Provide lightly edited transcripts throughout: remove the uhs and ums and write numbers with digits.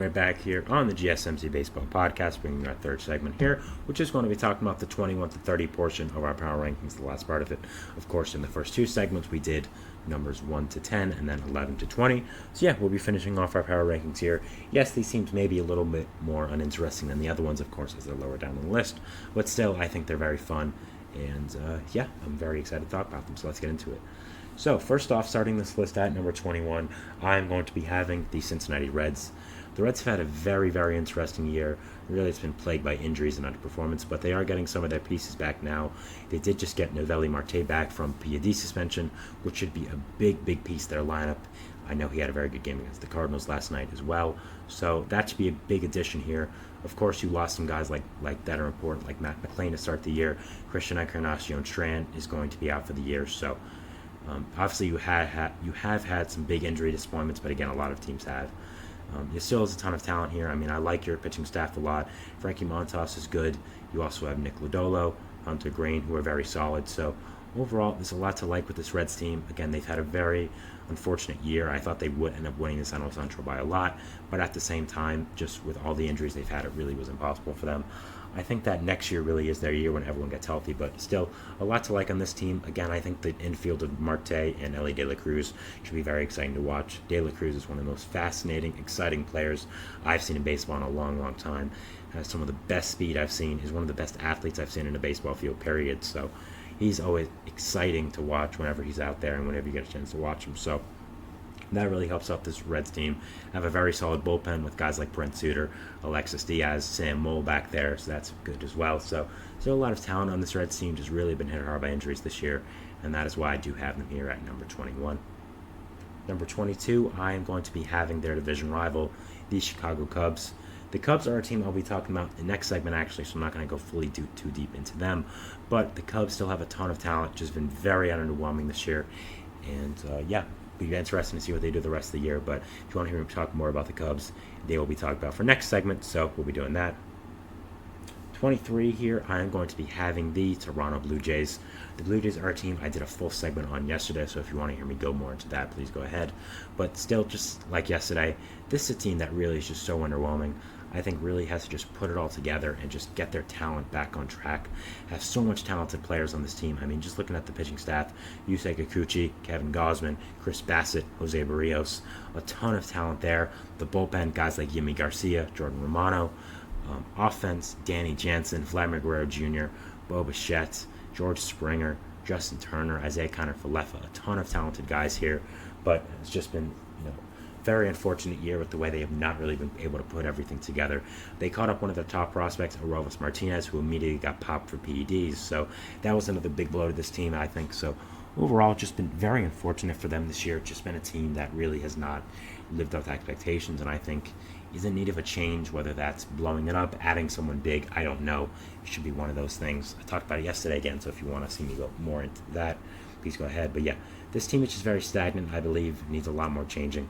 Right back here on the GSMC Baseball Podcast, bringing our third segment here, which is going to be talking about the 21 to 30 portion of our power rankings, the last part of it. Of course, in the first two segments, we did numbers 1 to 10 and then 11 to 20. So, yeah, we'll be finishing off our power rankings here. Yes, these teams may be a little bit more uninteresting than the other ones, of course, as they're lower down on the list. But still, I think they're very fun. And, I'm very excited to talk about them. So, let's get into it. So, first off, starting this list at number 21, I'm going to be having the Cincinnati Reds. The Reds have had a very, very interesting year. Really, it's been plagued by injuries and underperformance, but they are getting some of their pieces back now. They did just get Novelli Marte back from PED suspension, which should be a big, big piece of their lineup. I know he had a very good game against the Cardinals last night as well, so that should be a big addition here. Of course, you lost some guys like that are important, like Matt McClain to start the year. Christian Encarnacion Strand is going to be out for the year, so obviously you have had some big injury disappointments, but again, a lot of teams have. There still is a ton of talent here. I mean, I like your pitching staff a lot. Frankie Montas is good. You also have Nick Lodolo, Hunter Green, who are very solid. So overall, there's a lot to like with this Reds team. Again, they've had a very unfortunate year. I thought they would end up winning the NL Central by a lot, but at the same time, just with all the injuries they've had, it really was impossible for them. I think that next year really is their year when everyone gets healthy, but still a lot to like on this team. Again, I think the infield of Marte and Ellie De La Cruz should be very exciting to watch. De La Cruz is one of the most fascinating, exciting players I've seen in baseball in a long, long time. Has some of the best speed I've seen. Is one of the best athletes I've seen in a baseball field, period. So he's always exciting to watch whenever he's out there and whenever you get a chance to watch him. So that really helps out this Reds team. Have a very solid bullpen with guys like Brent Suter, Alexis Diaz, Sam Moll back there, so that's good as well. So there's a lot of talent on this Reds team, just really been hit hard by injuries this year, and that is why I do have them here at number 21. Number 22, I am going to be having their division rival, the Chicago Cubs. The Cubs are a team I'll be talking about in the next segment, actually, so I'm not going to go fully too deep into them. But the Cubs still have a ton of talent, just been very underwhelming this year. And, be interesting to see what they do the rest of the year. But if you want to hear me talk more about the Cubs, they will be talked about for next segment, so we'll be doing that. 23 here, I am going to be having the Toronto Blue Jays. The Blue Jays are a team I did a full segment on yesterday, so if you want to hear me go more into that, please go ahead. But still, just like yesterday, this is a team that really is just so underwhelming. I think really has to just put it all together and just get their talent back on track. Have so much talented players on this team. I mean, just looking at the pitching staff, Yusei Kikuchi, Kevin Gausman, Chris Bassett, Jose Barrios, a ton of talent there. The bullpen, guys like Yimi Garcia, Jordan Romano. Offense, Danny Jansen, Vladimir Guerrero Jr., Bo Bichette, George Springer, Justin Turner, Isaiah Kiner-Falefa, a ton of talented guys here, but it's just been, very unfortunate year with the way they have not really been able to put everything together. They caught up one of their top prospects, Aroldis Martinez, who immediately got popped for PEDs, so that was another big blow to this team, I think. So overall, just been very unfortunate for them this year. It's just been a team that really has not lived up to expectations, and I think is in need of a change, whether that's blowing it up, adding someone big, I don't know. It should be one of those things. I talked about it yesterday again, so if you want to see me go more into that, please go ahead. But yeah, this team is just very stagnant, I believe, needs a lot more changing.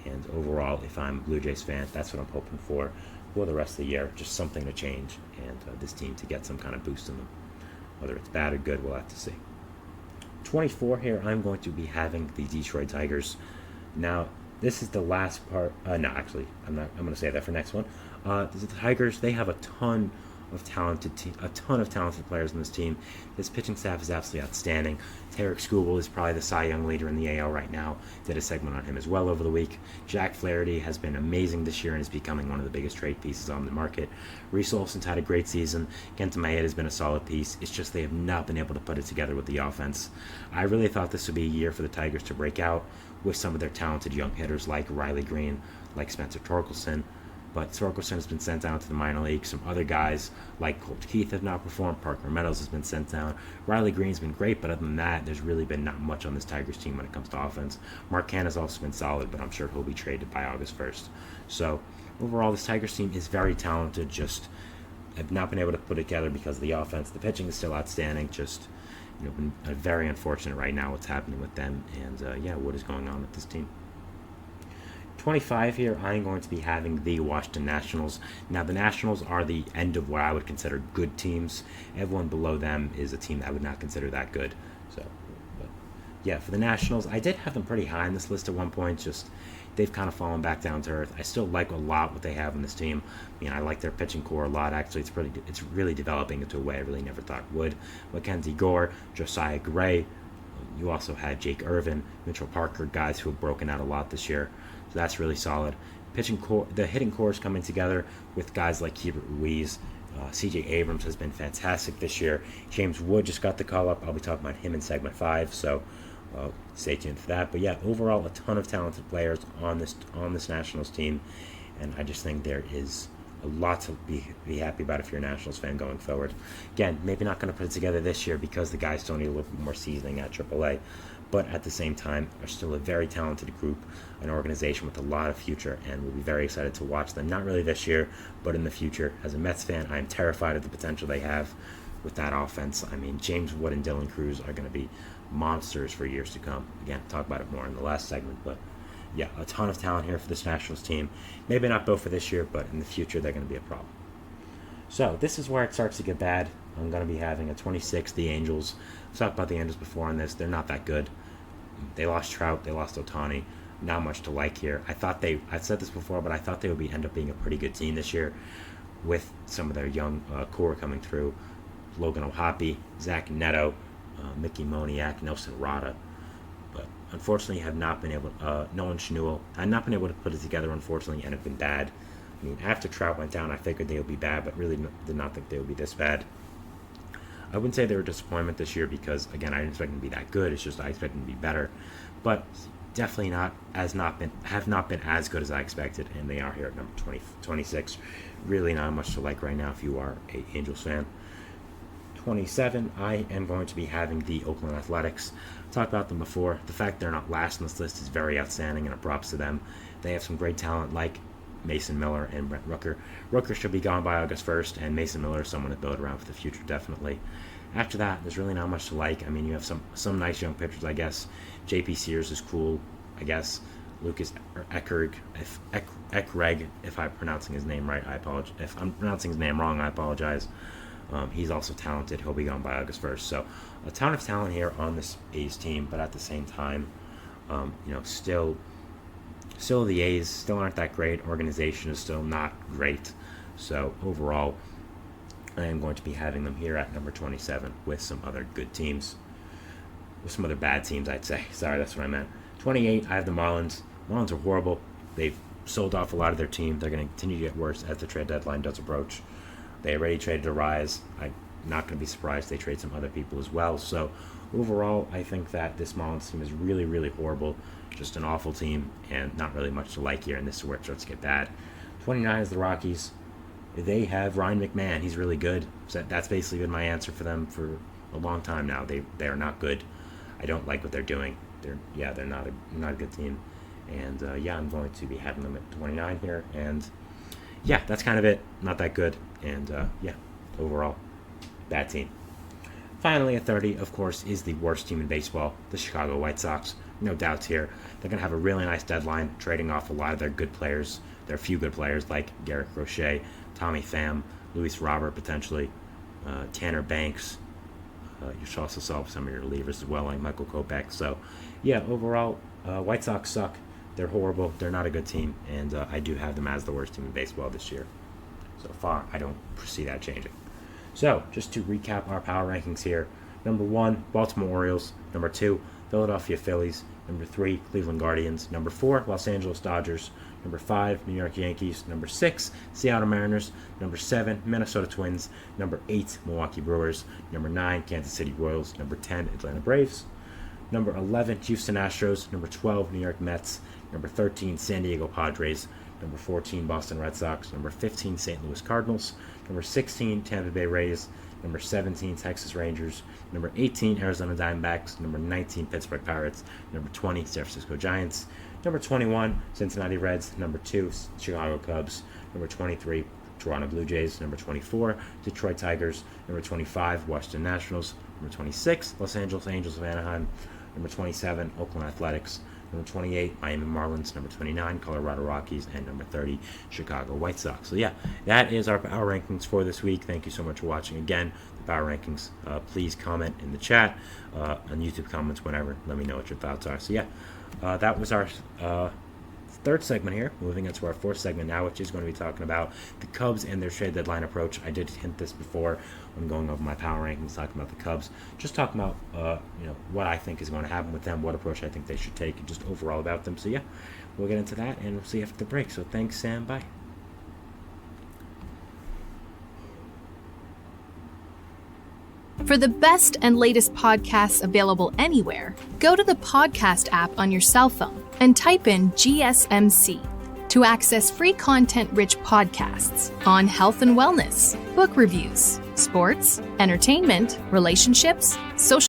And overall, if I'm a Blue Jays fan, that's what I'm hoping for the rest of the year. Just something to change and this team to get some kind of boost in them. Whether it's bad or good, we'll have to see. 24 here, I'm going to be having the Detroit Tigers. Now, this is the last part. I'm going to say that for next one. The Tigers, they have a ton of talented players on this team. This pitching staff is absolutely outstanding. Tarek Skubal is probably the Cy Young leader in the AL right now. Did a segment on him as well over the week. Jack Flaherty has been amazing this year and is becoming one of the biggest trade pieces on the market. Reese Olson's had a great season. Kenta Maeda has been a solid piece. It's just they have not been able to put it together with the offense. I really thought this would be a year for the Tigers to break out with some of their talented young hitters like Riley Green, like Spencer Torkelson. But Torkelson has been sent down to the minor leagues. Some other guys like Colt Keith have not performed. Parker Meadows has been sent down. Riley Green's been great, but other than that, there's really been not much on this Tigers team when it comes to offense. Mark Canha has also been solid, but I'm sure he'll be traded by August 1st. So overall, this Tigers team is very talented, just have not been able to put it together because of the offense. The pitching is still outstanding, just been very unfortunate right now what's happening with them and what is going on with this team. 25 here, I'm going to be having the Washington Nationals. Now, the Nationals are the end of what I would consider good teams. Everyone below them is a team that I would not consider that good. So, but yeah, for the Nationals, I did have them pretty high on this list at one point. Just, they've kind of fallen back down to earth. I still like a lot what they have in this team. I mean, I like their pitching core a lot. Actually, it's really developing into a way I really never thought it would. Mackenzie Gore, Josiah Gray. You also had Jake Irvin, Mitchell Parker, guys who have broken out a lot this year. So that's really solid. Pitching core, the hitting core is coming together with guys like Hubert Ruiz. CJ Abrams has been fantastic this year. James Wood just got the call up. I'll be talking about him in segment 5, so stay tuned for that. But yeah, overall, a ton of talented players on this Nationals team, and I just think there is a lot to be happy about if you're a Nationals fan going forward. Again, maybe not going to put it together this year because the guys still need a little bit more seasoning at AAA, but at the same time are still a very talented group, an organization with a lot of future, and we'll be very excited to watch them, not really this year, but in the future. As a Mets fan, I am terrified of the potential they have with that offense. I mean, James Wood and Dylan Cruz are going to be monsters for years to come. Again, talk about it more in the last segment, but yeah, a ton of talent here for this Nationals team. Maybe not both for this year, but in the future, they're going to be a problem. So this is where it starts to get bad. I'm going to be having a 26, the Angels. I've talked about the Angels before on this. They're not that good. They lost Trout. They lost Ohtani. Not much to like here. I've said this before, but I thought they would end up being a pretty good team this year with some of their young core coming through. Logan O'Hoppe, Zach Neto, Mickey Moniak, Nelson Rada. But unfortunately, have not been able. Nolan Schnuel had not been able to put it together. Unfortunately, and have been bad. I mean, after Trout went down, I figured they would be bad, but really did not think they would be this bad. I wouldn't say they were a disappointment this year because, again, I didn't expect them to be that good. It's just I expected them to be better, but definitely have not been as good as I expected, and they are here at number 26. Really not much to like right now if you are a Angels fan. 27, I am going to be having the Oakland Athletics. I talked about them before. The fact they're not last on this list is very outstanding, and a props to them. They have some great talent like Mason Miller and Brent Rooker. Rooker should be gone by August 1st, and Mason Miller is someone to build around for the future, definitely. After that, there's really not much to like. I mean, you have some nice young pitchers, I guess. J.P. Sears is cool, I guess. Lucas Eckrig, if I'm pronouncing his name right, I apologize. If I'm pronouncing his name wrong, I apologize. He's also talented. He'll be gone by August 1st. So a ton of talent here on this A's team, but at the same time, still the A's still aren't that great. Organization is still not great. So overall, I am going to be having them here at number 27 with some other good teams. With some other bad teams, I'd say. Sorry, that's what I meant. 28, I have the Marlins. Marlins are horrible. They've sold off a lot of their team. They're going to continue to get worse as the trade deadline does approach. They already traded Arise. I'm not going to be surprised they trade some other people as well. So overall, I think that this Marlins team is really, really horrible. Just an awful team and not really much to like here, and this is where it starts to get bad. 29 is the Rockies. They have Ryan McMahon. He's really good. So that's basically been my answer for them for a long time now. They are not good. I don't like what they're doing. They're not a good team. And I'm going to be having them at 29 here. And yeah, that's kind of it. Not that good. And overall, bad team. Finally, at 30, of course, is the worst team in baseball, the Chicago White Sox. No doubts here. They're going to have a really nice deadline, trading off a lot of their good players. There are a few good players like Garrett Crochet, Tommy Pham, Luis Robert potentially, Tanner Banks. You should also solve some of your relievers as well, like Michael Kopech. So, overall, White Sox suck. They're horrible. They're not a good team, and I do have them as the worst team in baseball this year. So far, I don't foresee that changing. So, just to recap our power rankings here. Number 1, Baltimore Orioles. Number 2, Philadelphia Phillies. Number 3, Cleveland Guardians. Number 4, Los Angeles Dodgers. Number 5, New York Yankees. Number 6, Seattle Mariners. Number 7, Minnesota Twins. Number 8, Milwaukee Brewers. Number 9, Kansas City Royals. Number 10, Atlanta Braves. Number 11, Houston Astros. Number 12, New York Mets. Number 13, San Diego Padres. Number 14, Boston Red Sox. Number 15, St. Louis Cardinals. Number 16, Tampa Bay Rays. Number 17, Texas Rangers. Number 18, Arizona Diamondbacks. Number 19, Pittsburgh Pirates. Number 20, San Francisco Giants. Number 21, Cincinnati Reds. Number 2, Chicago Cubs. Number 23, Toronto Blue Jays. Number 24, Detroit Tigers. Number 25, Washington Nationals. Number 26, Los Angeles Angels of Anaheim. Number 27, Oakland Athletics. Number 28, Miami Marlins. Number 29, Colorado Rockies. And number 30, Chicago White Sox. So that is our power rankings for this week. Thank you so much for watching. Again, the power rankings. Please comment in the chat, on YouTube comments, whenever. Let me know what your thoughts are. So that was our third segment here, moving into our fourth segment now, which is going to be talking about the Cubs and their trade deadline approach. I did hint this before when going over my power rankings, talking about the Cubs, just talking about what I think is going to happen with them, what approach I think they should take, and just overall about them. So yeah, we'll get into that and we'll see you after the break. So thanks, Sam. Bye. For the best and latest podcasts available anywhere, go to the podcast app on your cell phone and type in GSMC to access free content-rich podcasts on health and wellness, book reviews, sports, entertainment, relationships, social